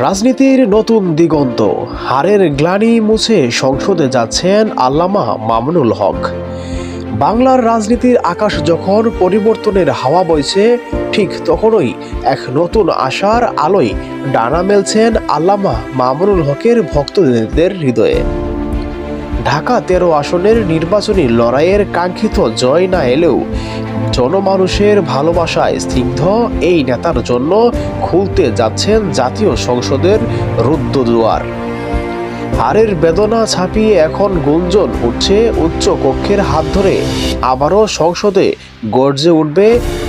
রাজনীতির নতুন দিগন্ত, হারের গ্লানি মুছে সংসদে যাচ্ছেন আল্লামা মামুনুল হক। বাংলার রাজনীতির আকাশ যখন পরিবর্তনের হাওয়া বইছে, ঠিক তখনই এক নতুন আশার আলোয় ডানা মেলছেন আল্লামা মামুনুল হকের ভক্তদের হৃদয়ে। ঢাকা 13 আসনের নির্বাচনী লড়াইয়ের কাঙ্ক্ষিত জয় না এলেও জনমানুষের ভালোবাসায় স্নিগ্ধ এই নেতার জন্য খুলতে যাচ্ছেন জাতীয় সংসদের রুদ্ধ দুয়ার। হারের বেদনা ছাপিয়ে এখন গুঞ্জন উঠছে উচ্চ কক্ষের হাত ধরে আবারও সংসদে গর্জে উঠবে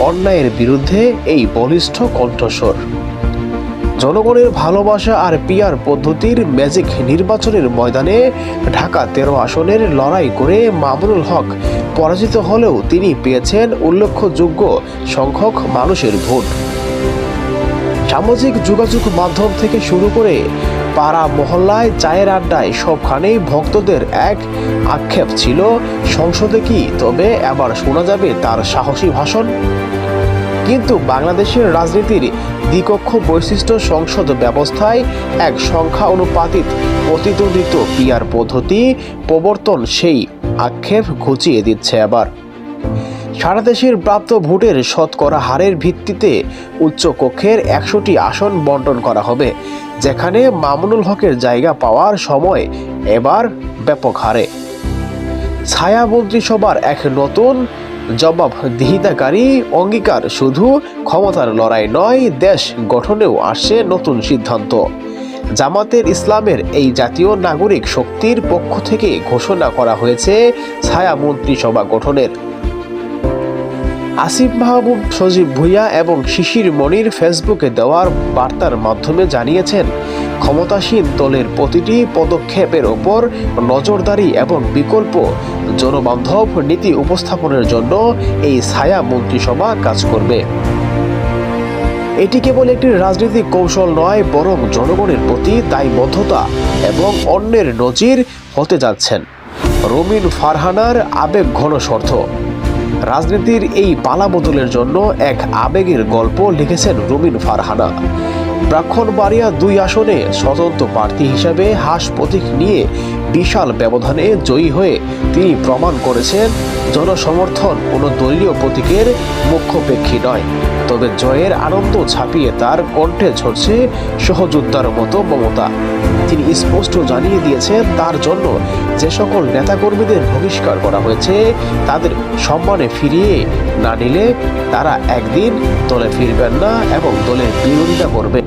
অন্যায়ের বিরুদ্ধে এই বলিষ্ঠ কণ্ঠস্বর। জনগণের ভালোবাসা আর পিআর পদ্ধতির ম্যাজিক নির্বাচনের ময়দানে ঢাকা 13 আসনের লড়াই করে মামুনুল হক পরাজিত হলেও তিনি পেয়েছেন উল্লেখযোগ্য সংখ্যক মানুষের ভোট। সামাজিক যোগাযোগ মাধ্যম থেকে শুরু করে পাড়া মহল্লায়, চায়ের আড্ডায় সবখানেই ভক্তদের এক আক্ষেপ ছিল, সংসদে কি তবে এবার শোনা যাবে তার সাহসী ভাষণ? কিন্তু বাংলাদেশের রাজনীতির দ্বিকক্ষ বৈশিষ্ট্য সংসদ ব্যবস্থায় এক সংখ্যা অনুপাতিক প্রতিদ্বন্দ্বিত্ব পিআর পদ্ধতি প্রবর্তন সেই আক্ষেপ ঘুচিয়ে দিচ্ছে। আবার সারা দেশের প্রাপ্ত ভোটের শতকরা হারের ভিত্তিতে উচ্চ কক্ষের 100টি আসন বণ্টন করা হবে, যেখানে মামুনুল হকের জায়গা পাওয়ার সময় এবার ব্যাপক হারে। ছায়া মন্ত্রিসভার এক নতুন জবাবদিহিতাকারী অঙ্গীকার, শুধু ক্ষমতার লড়াই নয়, দেশ গঠনেও আসছে নতুন সিদ্ধান্ত। জামাতের ইসলামের এই জাতীয় নাগরিক শক্তির পক্ষ থেকে ঘোষণা করা হয়েছে ছায়া মন্ত্রিসভা গঠনের। আসিফ মাহবুব, সজীব ভুঁইয়া এবং শিশির মনির ফেসবুকে দেওয়ার বার্তার মাধ্যমে জানিয়েছেন, ক্ষমতাসীন দলের প্রতিটি পদক্ষেপের ওপর নজরদারি এবং বিকল্প জনবান্ধব নীতি উপস্থাপনের জন্য এই ছায়া মন্ত্রিসভা কাজ করবে। এটি কেবল একটি রাজনৈতিক কৌশল নয়, বরং জনগণের প্রতি দায়বদ্ধতা এবং অন্যের নজির হতে যাচ্ছেন। রুমিন ফারহানার আবেগ ঘন স্বার্থ। রাজনীতির এই পালাবদলের জন্য এক আবেগের গল্প লিখেছেন রুমিন ফারহানা। ব্রাহ্মণবাড়িয়া 2 আসনে স্বতন্ত্র প্রার্থী হিসাবে হাস প্রতীক নিয়ে বিশাল ব্যবধানে জয়ী হয়ে তিনি প্রমাণ করেছেন, জনসমর্থন কোনো দলীয় প্রতীকের মুখ্যপেক্ষী নয়, তবে জয়ের আনন্দ ছাপিয়ে তার কণ্ঠে ঝরছে সহযোদ্ধার মতো মমতা। তিনি স্পষ্ট জানিয়ে দিয়েছেন, তার জন্য যে সকল নেতাকর্মীদের বহিষ্কার করা হয়েছে তাদের সম্মানে ফিরিয়ে না নিলে তারা একদিন দলে ফিরবেন না এবং দলের বিরোধিতা করবে।